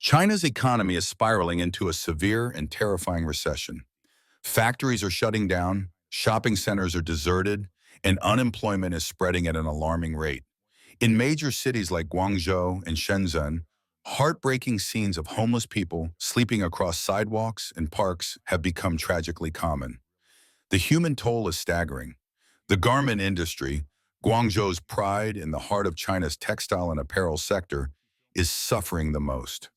China's economy is spiraling into a severe and terrifying recession. Factories are shutting down, shopping centers are deserted, and unemployment is spreading at an alarming rate. In major cities like Guangzhou and Shenzhen, heartbreaking scenes of homeless people sleeping across sidewalks and parks have become tragically common. The human toll is staggering. The garment industry, Guangzhou's pride in the heart of China's textile and apparel sector, is suffering the most.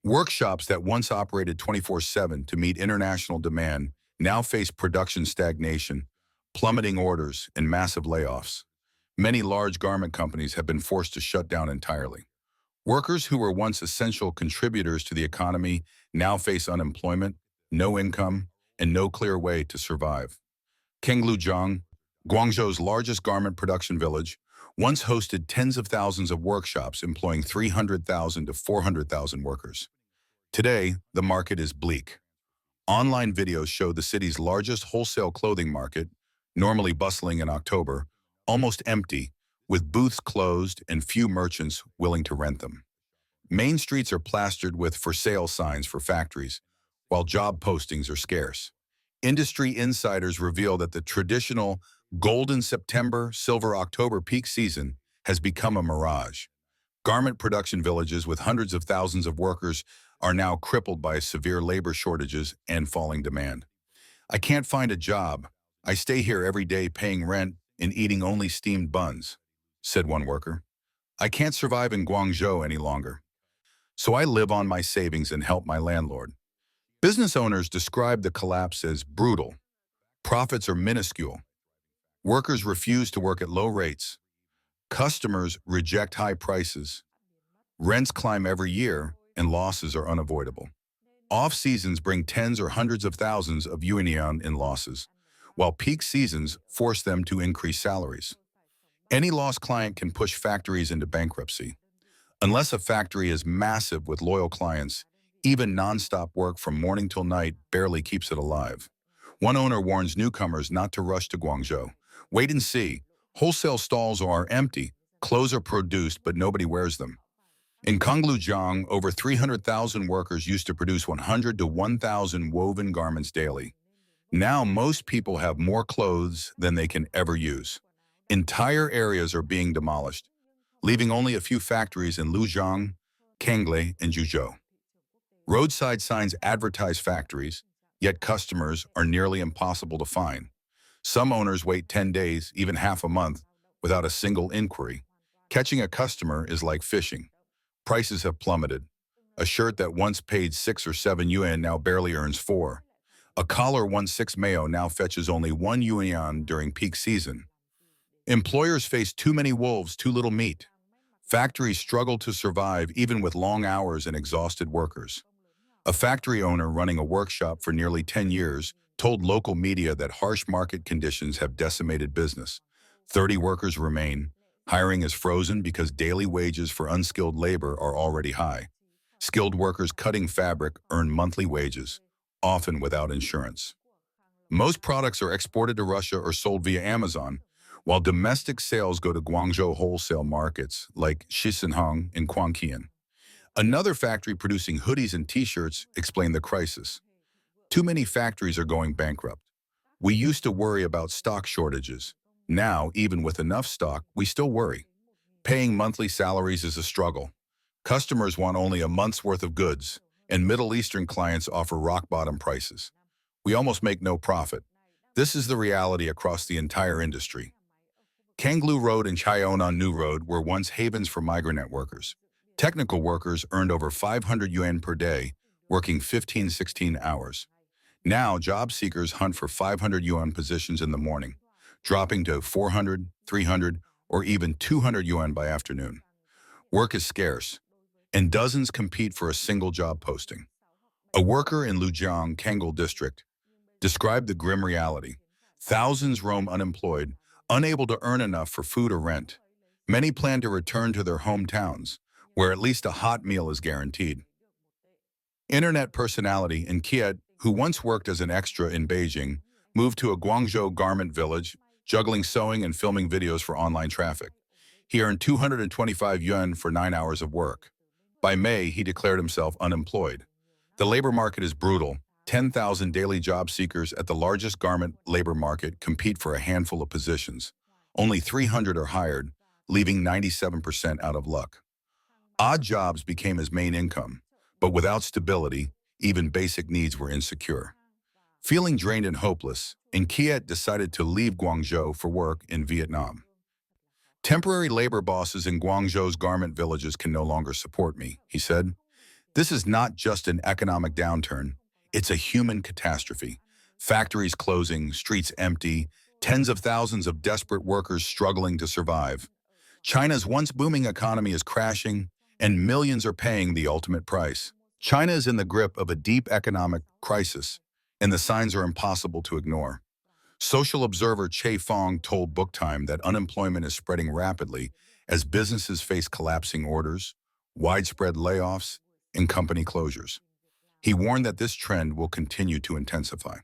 Workshops that once operated 24/7 to meet international demand now face production stagnation, plummeting orders, and massive layoffs. Many large garment companies have been forced to shut down entirely. Workers who were once essential contributors to the economy now face unemployment, no income, and no clear way to survive. Guangzhou, Guangzhou's largest garment production village, once hosted tens of thousands of workshops employing 300,000 to 400,000 workers. Today, the market is bleak. Online videos show the city's largest wholesale clothing market, normally bustling in October, almost empty, with booths closed and few merchants willing to rent them. Main streets are plastered with for sale signs for factories, while job postings are scarce. Industry insiders reveal that the traditional golden September, silver October peak season has become a mirage. Garment production villages with hundreds of thousands of workers are now crippled by severe labor shortages and falling demand. "I can't find a job. I stay here every day paying rent and eating only steamed buns," said one worker. "I can't survive in Guangzhou any longer, so I live on my savings and help my landlord." Business owners describe the collapse as brutal. Profits are minuscule. Workers refuse to work at low rates. Customers reject high prices. Rents climb every year, and losses are unavoidable. Off-seasons bring tens or hundreds of thousands of yuan in losses, while peak seasons force them to increase salaries. Any lost client can push factories into bankruptcy. Unless a factory is massive with loyal clients, even non-stop work from morning till night barely keeps it alive. One owner warns newcomers not to rush to Guangzhou. "Wait and see. Wholesale stalls are empty. Clothes are produced, but nobody wears them." In Guangzhou, over 300,000 workers used to produce 100 to 1,000 woven garments daily. Now most people have more clothes than they can ever use. Entire areas are being demolished, leaving only a few factories in Lujiang, Canglei, and Zhuzhou. Roadside signs advertise factories, yet customers are nearly impossible to find. Some owners wait 10 days, even half a month, without a single inquiry. Catching a customer is like fishing. Prices have plummeted. A shirt that once paid 6 or 7 yuan now barely earns 4. A collar once 6 mayo now fetches only 1 yuan during peak season. Employers face too many wolves, too little meat. Factories struggle to survive even with long hours and exhausted workers. A factory owner running a workshop for nearly 10 years told local media that harsh market conditions have decimated business. 30 workers remain. Hiring is frozen because daily wages for unskilled labor are already high. Skilled workers cutting fabric earn monthly wages, often without insurance. Most products are exported to Russia or sold via Amazon, while domestic sales go to Guangzhou wholesale markets like Shenzhen and Guangqian. Another factory producing hoodies and t-shirts explained the crisis. "Too many factories are going bankrupt. We used to worry about stock shortages. Now, even with enough stock, we still worry. Paying monthly salaries is a struggle. Customers want only a month's worth of goods, and Middle Eastern clients offer rock-bottom prices. We almost make no profit." This is the reality across the entire industry. Kanglu Road and Chaonan New Road were once havens for migrant workers. Technical workers earned over 500 yuan per day, working 15-16 hours. Now, job seekers hunt for 500 yuan positions in the morning, dropping to 400, 300, or even 200 yuan by afternoon. Work is scarce, and dozens compete for a single job posting. A worker in Lujiang, Kangle district, described the grim reality. Thousands roam unemployed, unable to earn enough for food or rent. Many plan to return to their hometowns, where at least a hot meal is guaranteed. Internet personality in Kiet, who once worked as an extra in Beijing, moved to a Guangzhou garment village, juggling sewing and filming videos for online traffic. He earned 225 yuan for 9 hours of work. By May, he declared himself unemployed. The labor market is brutal. 10,000 daily job seekers at the largest garment labor market compete for a handful of positions. Only 300 are hired, leaving 97% out of luck. Odd jobs became his main income, but without stability, even basic needs were insecure. Feeling drained and hopeless, Inkiet decided to leave Guangzhou for work in Vietnam. Temporary labor bosses in Guangzhou's garment villages can no longer support me, he said. This is not just an economic downturn, it's a human catastrophe. Factories closing, streets empty, tens of thousands of desperate workers struggling to survive. China's once booming economy is crashing, and millions are paying the ultimate price. China is in the grip of a deep economic crisis, and the signs are impossible to ignore. Social observer Che Fong told Book Time that unemployment is spreading rapidly as businesses face collapsing orders, widespread layoffs, and company closures. He warned that this trend will continue to intensify.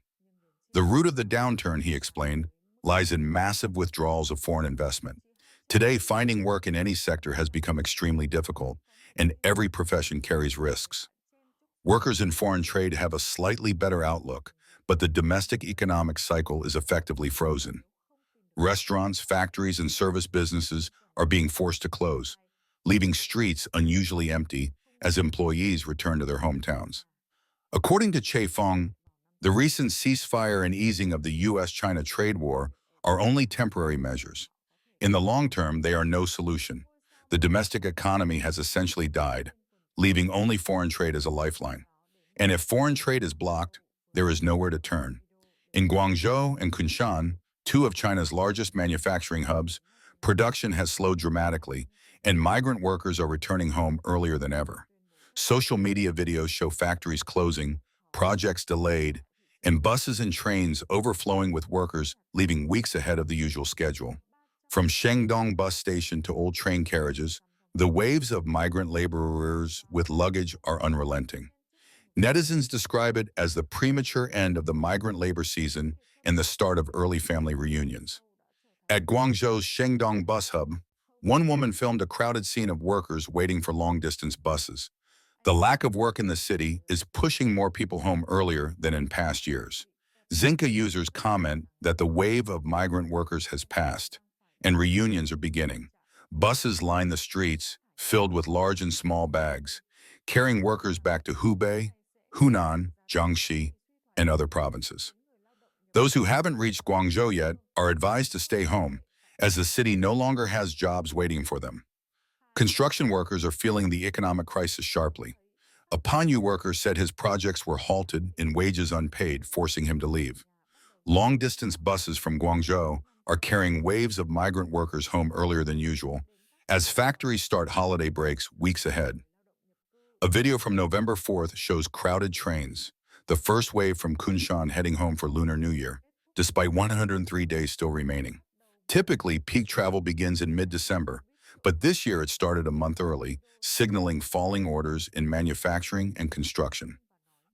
The root of the downturn, he explained, lies in massive withdrawals of foreign investment. Today, finding work in any sector has become extremely difficult, and every profession carries risks. Workers in foreign trade have a slightly better outlook, but the domestic economic cycle is effectively frozen. Restaurants, factories, and service businesses are being forced to close, leaving streets unusually empty as employees return to their hometowns. According to Che Fong, the recent ceasefire and easing of the U.S.-China trade war are only temporary measures. In the long term, they are no solution. The domestic economy has essentially died, leaving only foreign trade as a lifeline. And if foreign trade is blocked, there is nowhere to turn. In Guangzhou and Kunshan, two of China's largest manufacturing hubs, production has slowed dramatically, and migrant workers are returning home earlier than ever. Social media videos show factories closing, projects delayed, and buses and trains overflowing with workers leaving weeks ahead of the usual schedule. From Shengdong bus station to old train carriages, the waves of migrant laborers with luggage are unrelenting. Netizens describe it as the premature end of the migrant labor season and the start of early family reunions. At Guangzhou's Shengdong bus hub, one woman filmed a crowded scene of workers waiting for long-distance buses. The lack of work in the city is pushing more people home earlier than in past years. Zinca users comment that the wave of migrant workers has passed, and reunions are beginning. Buses line the streets, filled with large and small bags, carrying workers back to Hubei, Hunan, Jiangxi, and other provinces. Those who haven't reached Guangzhou yet are advised to stay home, as the city no longer has jobs waiting for them. Construction workers are feeling the economic crisis sharply. A Panyu worker said his projects were halted and wages unpaid, forcing him to leave. Long-distance buses from Guangzhou are carrying waves of migrant workers home earlier than usual, as factories start holiday breaks weeks ahead. A video from November 4th shows crowded trains, the first wave from Kunshan heading home for Lunar New Year, despite 103 days still remaining. Typically, peak travel begins in mid-December, but this year it started a month early, signaling falling orders in manufacturing and construction.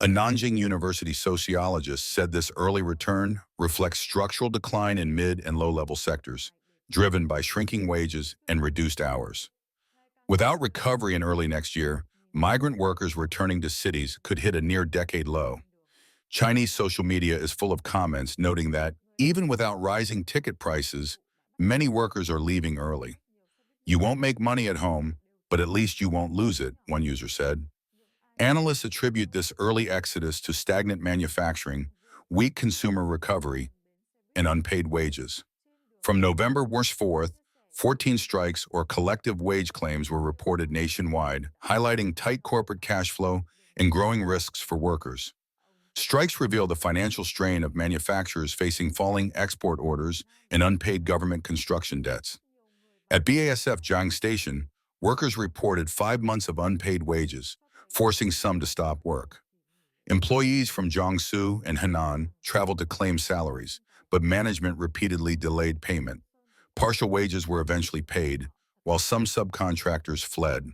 A Nanjing University sociologist said this early return reflects structural decline in mid- and low-level sectors, driven by shrinking wages and reduced hours. Without recovery in early next year, migrant workers returning to cities could hit a near-decade low. Chinese social media is full of comments noting that, even without rising ticket prices, many workers are leaving early. "You won't make money at home, but at least you won't lose it," one user said. Analysts attribute this early exodus to stagnant manufacturing, weak consumer recovery, and unpaid wages. From November 4th, 14 strikes or collective wage claims were reported nationwide, highlighting tight corporate cash flow and growing risks for workers. Strikes reveal the financial strain of manufacturers facing falling export orders and unpaid government construction debts. At BASF Jiang Station, workers reported 5 months of unpaid wages, forcing some to stop work. Employees from Jiangsu and Henan traveled to claim salaries, but management repeatedly delayed payment. Partial wages were eventually paid, while some subcontractors fled.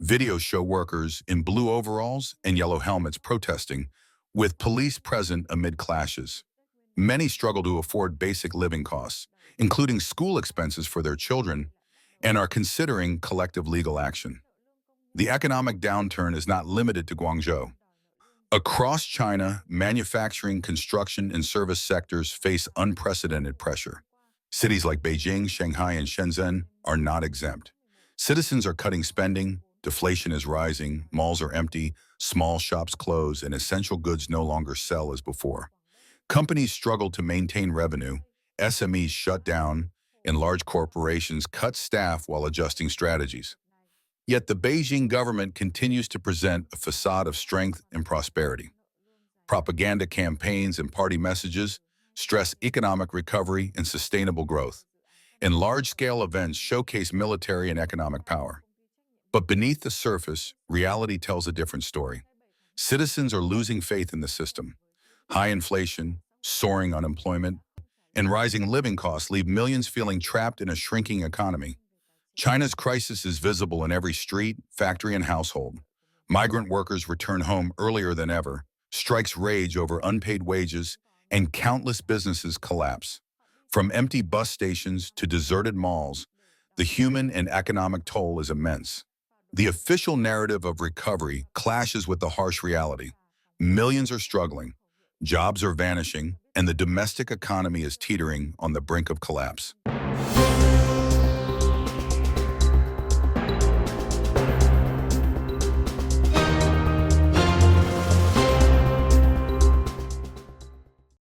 Videos show workers in blue overalls and yellow helmets protesting, with police present amid clashes. Many struggle to afford basic living costs, including school expenses for their children, and are considering collective legal action. The economic downturn is not limited to Guangzhou. Across China, manufacturing, construction, and service sectors face unprecedented pressure. Cities like Beijing, Shanghai, and Shenzhen are not exempt. Citizens are cutting spending, deflation is rising, malls are empty, small shops close, and essential goods no longer sell as before. Companies struggle to maintain revenue, SMEs shut down, and large corporations cut staff while adjusting strategies. Yet the Beijing government continues to present a facade of strength and prosperity. Propaganda campaigns and party messages stress economic recovery and sustainable growth, and large-scale events showcase military and economic power. But beneath the surface, reality tells a different story. Citizens are losing faith in the system. High inflation, soaring unemployment, and rising living costs leave millions feeling trapped in a shrinking economy. China's crisis is visible in every street, factory, and household. Migrant workers return home earlier than ever, strikes rage over unpaid wages, and countless businesses collapse. From empty bus stations to deserted malls, the human and economic toll is immense. The official narrative of recovery clashes with the harsh reality. Millions are struggling, jobs are vanishing, and the domestic economy is teetering on the brink of collapse.